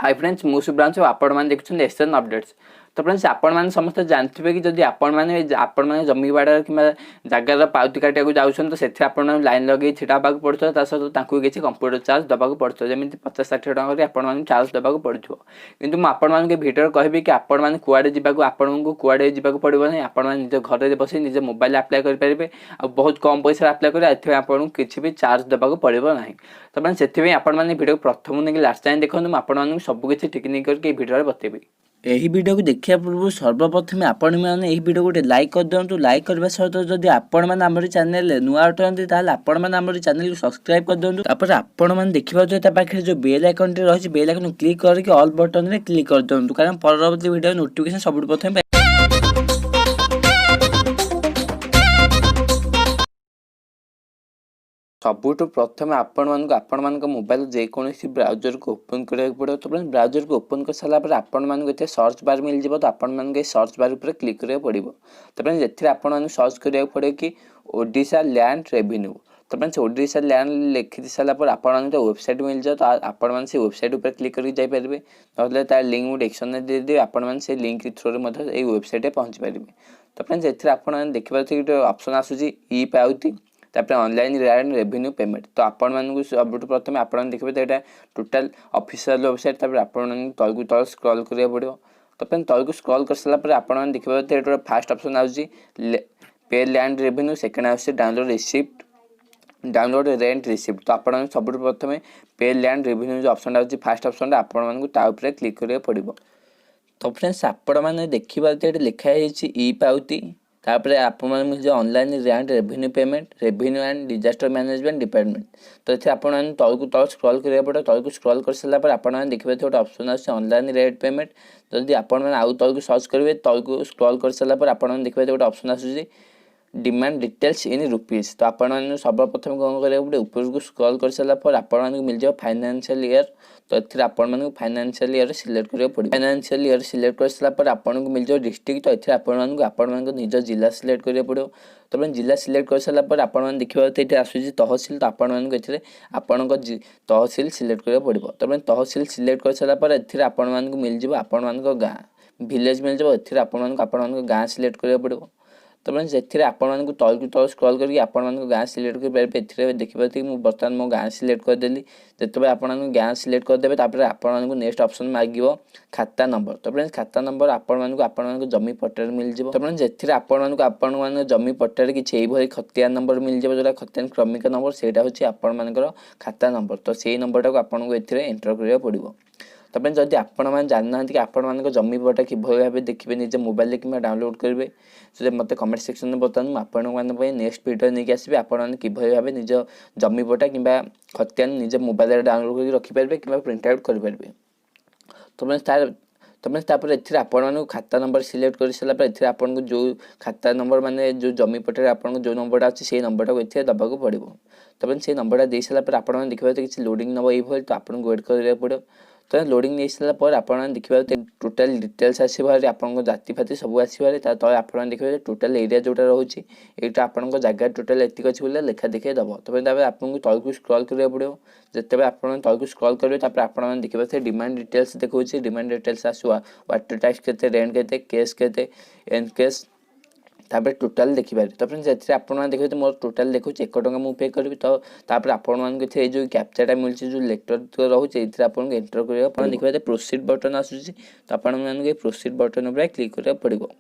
Hi friends मु शुभ्रांश आपण मैंने देखुं एसएन अपडेट्स। तो फ्रेंड्स आपण मैंने समस्त जानते कि जदि आपण मैंने जमी बाड़ कि जगार पाउती काटा जाऊँ तो से लाइन लगे छिड़ा पड़ता है सहित किसी कंप्यूटर चार्ज दबाक पड़ता है जमी 50-60 टकर आप चार्ज दबाक पड़ो कि मुझे भिडियो कहबी कि आपण मैंने कुआड़े जावाक आपको कुआड़े जावाक पड़ो ना आप निज घर बस निज मोबाइल आप्लाय करेंगे आ बहुत कम पैसा आप्लाय करेंगे आपको किसी भी चार्ज दबाक पड़ो ना। तो मैंने से आपने भिडियो प्रथम नहीं लास्ट टाइम देखो मुझे सबकि टेक्निक करके भिडियो बतेबी। यही वीडियो को देखा पूर्व सर्वप्रथम आपण मैंने यही वीडियो गोटे लाइक कर दिंतु। लाइक करने सहित जदि आपण मैंने आम चैनल नुआ उठाते आपण मैंने आम चैनल को सब्सक्राइब कर दिंतु। तापर आपण मैंने देखिए पाखे जो बेल आइकन रही बेल आइकन क्लिक करके ऑल बटन में क्लिक कर दिंतु कारण परवर्ती वीडियो नोटिफिकेशन सब प्रथम। सबुठ प्रथम आपण मोबाइल जेकोसी ब्राउजर को ओपन करा पड़ो। तो ब्राउजर को ओपन कर सारापर आपण मानक सर्च बार मिल जाए। तो आपण सर्च बार पर क्लिक करा पड़ो। तो जैसे आपन सर्च करा पड़े कि ओडिशा लैंड रेवेन्यू। तो फ्रेंड्स ओडिशा लैंड लिखि सारापर आपण वेबसाइट मिल जाए। तो आपण से वेबसाइट पर क्लिक करके जापारे ना तार लिंक मुझे डेस्क्रिप्शन में देदेवी आपण से लिंक थ्रू वेबसाइट पहुँची पारे। तो फ्रेंड्स ये आपने देखिए ऑप्शन आसूँ ई पाउती तापर ऑनलाइन लैंड रेवेन्यू पेमेंट। तो आपण मानक सब प्रथम आप देखिए यहाँ टोटाल ऑफिशियल वेबसाइट तापर आपण तल स्क्रॉल करा पड़ो। तो फ्रेंड्स तल को स्क्रॉल कर सारापर आपने देखिए फास्ट ऑप्शन आउची पे लैंड रेवेन्यू सेकेंड आउची download receipt download rent receipt. तो आपन सब प्रथम पे लैंड रेवेन्यू जो ऑप्शन आउची फास्ट ऑप्शन आपको क्लिक करा पड़ो। तो फ्रेंड्स आपण मैंने देखिए लिखाई ई पाउती तापर आप online land revenue payment revenue and disaster management department. तो ये आप तल को तल स्क्रॉल करा पड़ो। तल को स्क्रॉल कर सारापर आपने देखिए गोटे ऑप्शन आसे ऑनलाइन रेट पेमेंट। जदि आपण आउ तल को सर्च करेंगे तल को स्क्रॉल कर सारापर आपने देखिए गोटे ऑप्शन आसूँ डिमांड डिटेल्स इन रुपीज। तो आपने सर्वप्रथम कौन करा गोटे ऊपर को स्क्रॉल कर सारापर आपको मिल जाए फाइनेंशियल ईयर। तो ये आपको फाइनेंशियल ईयर सिलेक्ट करा पड़ो। फाइनेंशियल ईयर सिलेक्ट कर सारापर आपको मिल जाए डिस्ट्रिक्ट। तो ये आपण निज जिला सिलेक्ट करा पड़ो। तो मैंने जिला सिलेक्ट कर सारापर आपने देखिए ये आसूँ तहसिल। तो आपण तहसिल सिलेक्ट करा पड़ो। तो मैंने तहसिल सिलेक्ट कर सारापर ये आपण मिल जाए आपण गाँ विलेज मिल जाए। ये आपण गाँ सिलेक्ट करा पड़ो। तो मैंने से आपण तल को तल स्क्रॉल करके आपण गाँ सिलेक्ट कर देखिए मुझे बर्तमान मो गाँ सिलेक्ट करदेली। जिते आप गाँ सिलेक्ट करदे तापर आपको नेक्स्ट ऑप्शन मांग खाता नंबर। तो फ्रेंड्स खाता नंबर आपण जमी पट्टार मिल जाए। तो फ्रेंड्स आपण जमी पट्टार किसी खतिया नंबर मिल जाए जो खतियान क्रमिक नंबर से आपर खाता नंबर। तो से नंबर टाक आपको एंटर करा पड़ो। तो फ्रेंड्स जदि आपण मैंने जानना कि आपण जमी पट्टा कि भाव देखिए निजे मोबाइल कि डाउनलोड करेंगे तो मत कमेंट सेक्शन में बताऊँ आपण नेक्स्ट वीडियो नहीं आसबि आपण कि भाव निज जमी पट्टा कि खतियान निजे मोबाइल डाउनलोड करके रखिपारे कि प्रिंट आउट करेंगे। तो फ्रेंड्स तापर ये आपण खाता नंबर सिलेक्ट कर सारापर ये आपको जो खाता नंबर माने जो जमी पट्टार आपको जो नंबरटा अच्छे से नंबरटा को ये दबाक पड़ो। तो फ्रेंड्स से नंबरटा दे सारापर आपने देखिए किसी लोडिंग नंबर ये तो आपको वेट करा पड़ो। तो लोडिंग नहीं सारापर आपने देखिए टोटाल डिटेल्स आसो आपको जाति फाति सब आसो तले आप देखिए टोटाल एरिया जोटा रोचे यहाँ आपंक जगह टोटाल एतिक अच्छे बोले लेखा देखिए दब। तो आपको तल को स्क्रॉल करा पड़ो। जिते आप तल को स्क्रॉल करेंगे आप देखिए डिमांड डिटेल्स देखो डिमांड डिटेल्स आसो वाटर टैक्स के रेंट के केस के एंड केस तापर टोटाल देखिपारे। तो फ्रेंड्स जैसे आपने देखिए मोर टोटाल देखो 1 टଙ୍କା मुझे पे करी। तो तापर आपण जो कैप्चाटा मिलছে जो लेटर रोचे ये आपको एंटर करा देखिए प्रोसीड बटन आसूँ। तो आपको प्रोसीड बटन पर क्लिक करा पड़ो।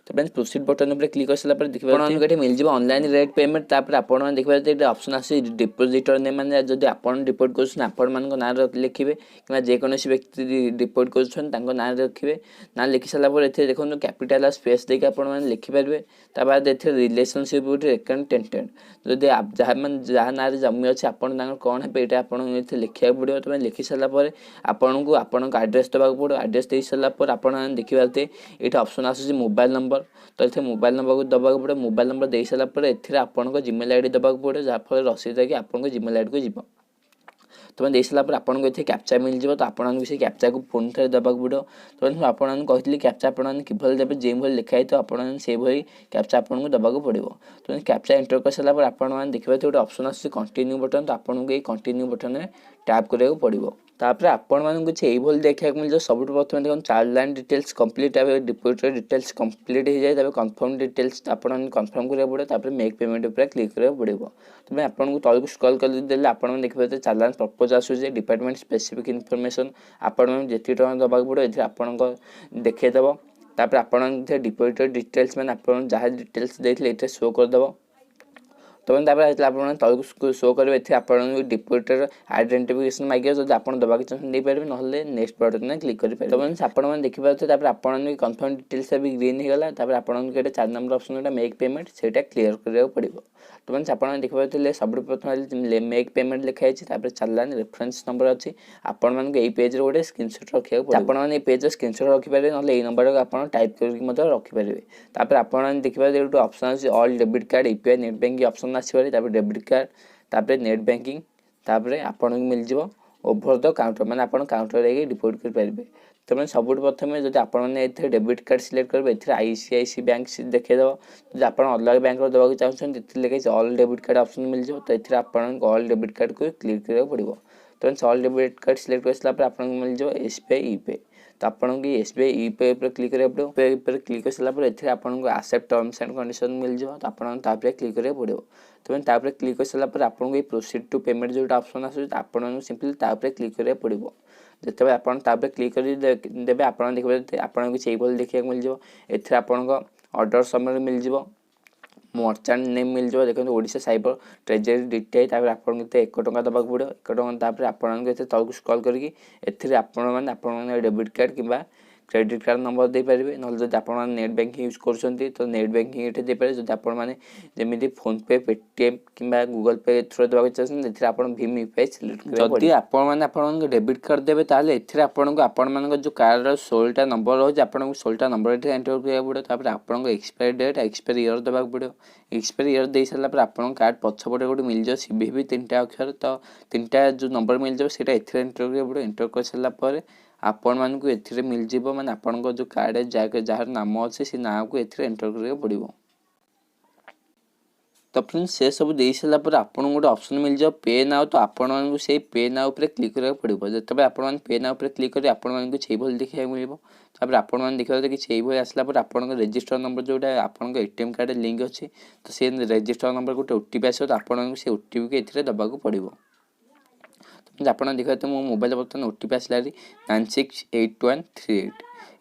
तो फ्रेंड्स प्रोसीड बटन पर क्लिक कर सारापर देखिए मिल जाए ऑनलाइन रेट पेमेंट। तापर आपने देखिए ऑप्शन आसे डिपोजिटर ने मैंने जब आप डिपोजिट कर ना लिखे कि जेकोसी व्यक्ति डिपोजिट कर ना रखिए ना लिखि सारापर ये देखो कैपिटाल स्पेस देके आपने लिखिपारे। तापर ये रिलेशनशिप अकाउंटेंट जदि जहाँ ना जमी अच्छे आपन कौन है ये आपको लिखा पड़ो। तो लिखि सारापर आपको आपण आड्रेस देवाक पड़ो। आड्रेस दे सारापर आप देखिए ये ऑप्शन आसूँ मोबाइल नंबर। तो ये मोबाइल नंबर को दबाक पड़ो। मोबाइल नंबर दे सारापर ये आपको जिमेल आईडी दबाक पड़ो जहाँफल रसीद कि आपको जिमेल आईडी को जीव। तो दे सारापर आपको ये कैप्चा मिल जाए। तो आपको से कैप्चा को पुणी थे दबाक पड़ो। तो आपको कहती कैप्चा आपने किभली देवे जो भाई लिखाई तो आपने से भाई कैप्चा आपको दबाक पड़ो। तो कैप्चा एंटर कर सारापर आपने देखिए गोटे ऑप्शन आसूँ कंटिन्यू बटन। तो आपको ये कंटिन्यू बटन में टैप करा पड़ो। तापर आपण किसी यही देखा मिल सब प्रथम देखो चालान details complete depositor details complete हो जाए कन्फर्म डिटेल्स आपण कन्फर्म करा पड़े तापर मेक पेमेंट उपर क्लिक करा पड़ो तुम आपको तलक स्क्रॉल कर देले आपण देखिए चालान प्रपोज आसूचे डिपार्टमेंट स्पेसिफिक इनफॉरमेशन आपण जी टाँग दबाक पड़ो ये आपण देखईदेव तापर आपण डिपोजिटर डिटेल्स मैंने आप जहाँ डिटेल्स देते ये शो करदेव तुम तापर तलक शो करेंगे आप डिपोजिटर आइडेंटिफिकेशन मागे जब आप दबाक चाहते पारे ना नेक्स्ट बटन क्लिक करेंगे तुम आप देखिए आप कन्फर्म डिटेल्स भी ग्रीन होगा तापर आप 4 नंबर ऑप्शन मेक पेमेंट से क्लियर करा पड़ो तुम आप देखिए सब प्रथम मेक पेमेंट लिखाई चालान रेफरेन्स नंबर अच्छी आपण पेज गोटे स्क्रीनशॉट रखा आपने पेज स्क्रीनशॉट रखिपारे ना नंबर को आप टाइप करके रखिपारे तापर आप देखिए गोटे ऑप्शन अच्छे all debit card UPI net banking option आसपे डेबिट कार्ड तापर नेट बैंकिंग तापर आपन मिल जाव ओवर द काउंटर माने आपन काउंटर जाके डिपोजिट कर पारिबे तुम सब प्रथम जब आपने डेबिट कार्ड सिलेक्ट करेंगे ये आईसीआईसी बैंक देखीदेव जब आप अलग बैंक देवाक चाहते लिखे ऑल डेबिट कार्ड ऑप्शन मिल जाए तो ये आप ऑल डेबिट कार्ड को क्लिक करा पड़ो तो ऑल डेबिट कार्ड सिलेक्ट कर सारापर आप मिल जाए एसबीआई ई पे तो आपको एसबीआई ई पे पर क्लिक करा पड़ो पे पर क्लिक कर सारापर ये आपको एक्सेप्ट टर्म्स एंड कंडीशन मिल जाए तो आप क्लिक करा पड़ो तुम तापर क्लिक कर सारापर आपको प्रोसीड टू पेमेंट जो ऑप्शन आस सिंपली क्लिक करा पड़ो जिते आप क्लिक कर देवे आप देखिए आपको किसी देखा मिल जाए ये आपको ऑर्डर समय मिल जाए मर्चेंट नेम मिल जाए देखते ओडिशा साइबर ट्रेजरी डिटेल तापर आपको 1 टଙ୍କା दबाक पड़ो 1 टଙ୍କା तापर आपको तलक स्क्रॉल करके आप डेबिट कार्ड कि क्रेडिट कार्ड नंबर दे पारे ना जब आप नेट बैंकिंग यूज कर तो नेट बैंकिंग ये दे पारे जब आपमि फोन पे पेटीएम कि गूगल पे थ्रू देवाक चाहते आप भीम यूपीआई सिलेक्ट जदि आप डेबिट कार्ड देवे ताले आपको जो कार्ड 16टा नंबर रोज आपको 16टा नंबर एंटर करा पड़ो तापर आपको एक्सपायरी डेट एक्सपायरी ईयर देवाक पड़ो एक्सपायरी ईयर दे सारापर आप कार्ड पछपटे गोटे मिल जाए सीवीवी 3टा अक्षर तो 3टा जो नंबर मिल जाए सीटा एंटर करा पड़ो एंटर कर सारापर आपण मानक ए मिल जाव माने आपण जो कार्ड जार नाम अच्छे से ना को एंटर करा पड़ो तो फ्रेंड्स से सब दे सारापर आपको गोटे ऑप्शन मिल जाए पे नाउ तो आपण से पे नाउ पर क्लिक करा पड़ो जिते आप पे नाउ पर क्लिक करेंगे आपण देखा मिल तापर आपण देखा कि आसला आप रजिस्टर नंबर जोटा आपन एटीएम कार्ड लिंक अच्छी तो सी रजिस्टर नंबर गोटे ओटीपी आस तो आपको से ओटीपी को ये दबाक पड़ो आप देखते मो मोबाइल बर्तमान ओटीपी आसला 968138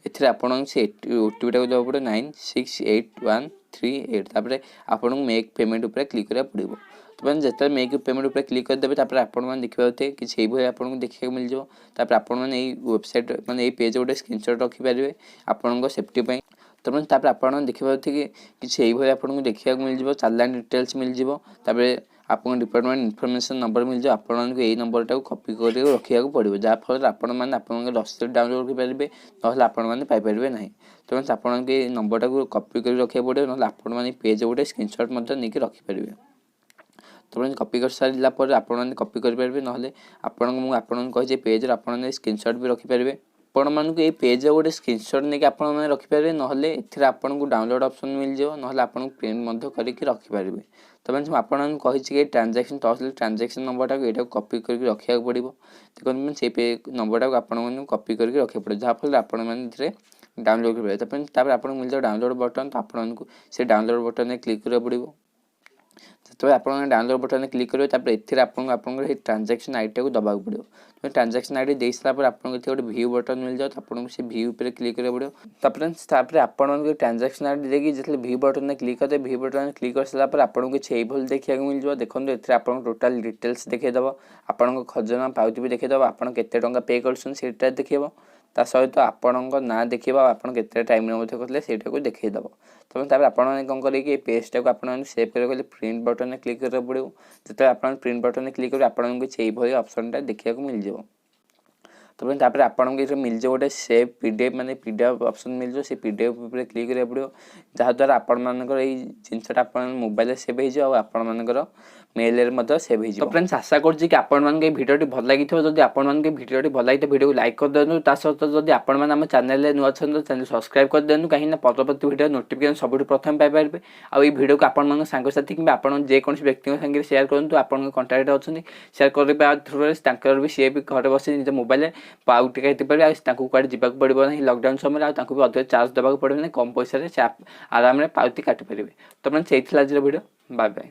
एथिरे आपन से ओटीपी टाक देवा पड़ो 968138 तापर आपन मेक पेमेंट उपर क्लिक करा पड़ो तो मैंने जिते मेक पेमेंट उपर क्लिक करदेवे तापर आपन देखिए कि आपको देखा मिल जाए तापर आपन वेबसाइट माने पेज गोटे स्क्रीनशॉट रखिपारे आपन सेफ्टी तो मैंने आप देखिए कि आपको देखा मिल जाए चालान डिटेल्स मिल जाए तापर आपको डिपार्टमेंट इनफॉरमेशन नंबर मिल जाए आपको यही नंबर टाक कॉपी कर रखा पड़ो जहाँफल आप रसीद डाउनलोड करेंगे ना आपने ना तो आपको नंबर टाक कॉपी कर रखा पड़ो ना आपने पेज गोटे स्क्रीनशॉट नहीं रखिपारे तो मैंने कॉपी कर सारापर आपने कॉपी करेंगे ना आपको कही पेज स्क्रीनशॉट भी रखिपारे आपण मानक ये पेज गोटे स्क्रीनशॉट नहीं आप रखिपारे ना आपको डाउनलोड ऑप्शन मिल जाए ना आपको प्रिंट करके रखिपारे तो मैंने आपको कही ट्रांजैक्शन तो ट्रांजैक्शन नंबर टाक ये कॉपी करके रखा पड़ो देखो मैं से नंबर टाक आपको कॉपी करके रखा पड़ो जहाँफल आपने डाउनलोड करेंगे आपको मिल जाए डाउनलोड बटन तो आपको से डाउनलोड बटन में क्लिक करा पड़ो जो आप डाउनलोड बटन क्लिक करेंगे आपको ट्रांजैक्शन आईडी को दबाक पड़ो तो ट्रांजैक्शन आईडी दे सारापर आपको गोटे व्यू बटन मिल जाए तो आपको से व्यू पर क्लिक करा पड़ो तापर आपको ट्रांजैक्शन आईडी देखिए जितने व्यू बटन में क्लिक करते व्यू बटन में क्लिक कर सारापर आपको किसी यही देखा मिल जाए देखो ये आपको टोटाल डिटेल्स देखीदेव आपको खजना पाउती भी देखीदेव आप केते टंका पे कर देखेब ता सहित आपण ना देखा आपड़ के टाइम करते को देखईदेव तो आपने कौन करेंगे पेजटा को आप सेव कर प्रिंट बटन में क्लिक करा पड़ो जो आप प्रिंट बटन में क्लिक करेंगे आपको किसी ऑप्शन देखा मिल जाए तो आपको मिल जाए गोटे सेव पीडीएफ माने पीडीएफ ऑप्शन मिल जाए से पीडीएफ पर क्लिक करा पड़ो जहाँद्वारा आपण जिनसा मोबाइल सेव हो आपण मेल मध्य सेव हो। तो फ्रेंड्स आशा करुँच कि आपण मानक भिडियोटी भल लगी जदि आपण मानक भिडियोटी भल लगी भिडियो लाइक कर दिखाँ ता सहित जदि आपण मैंने आम चैनल नुआ अच्छा चैनल सब्सक्राइब कर दिखाँ कहीं परवर्ती भिडियो नोटिफिकेशन सब प्रथम पाइपर आउ भिडियो को आपण सांगसाथी कि आपण जेकोसी व्यक्ति संगे शेयर करूँ आपण कंटाक्ट अच्छा शेयर करने थ्रू भी सी भी घर बस निज मोबाइल पाउटी पारे कुआड़े जावाक पड़ो ना लकडाउन समय भी अधिक चार्ज देवाक पड़े ना कम पैसा आराम पाउती काटिपारे। तो फ्रेंड्स यही आज भिडियो बाय बाय।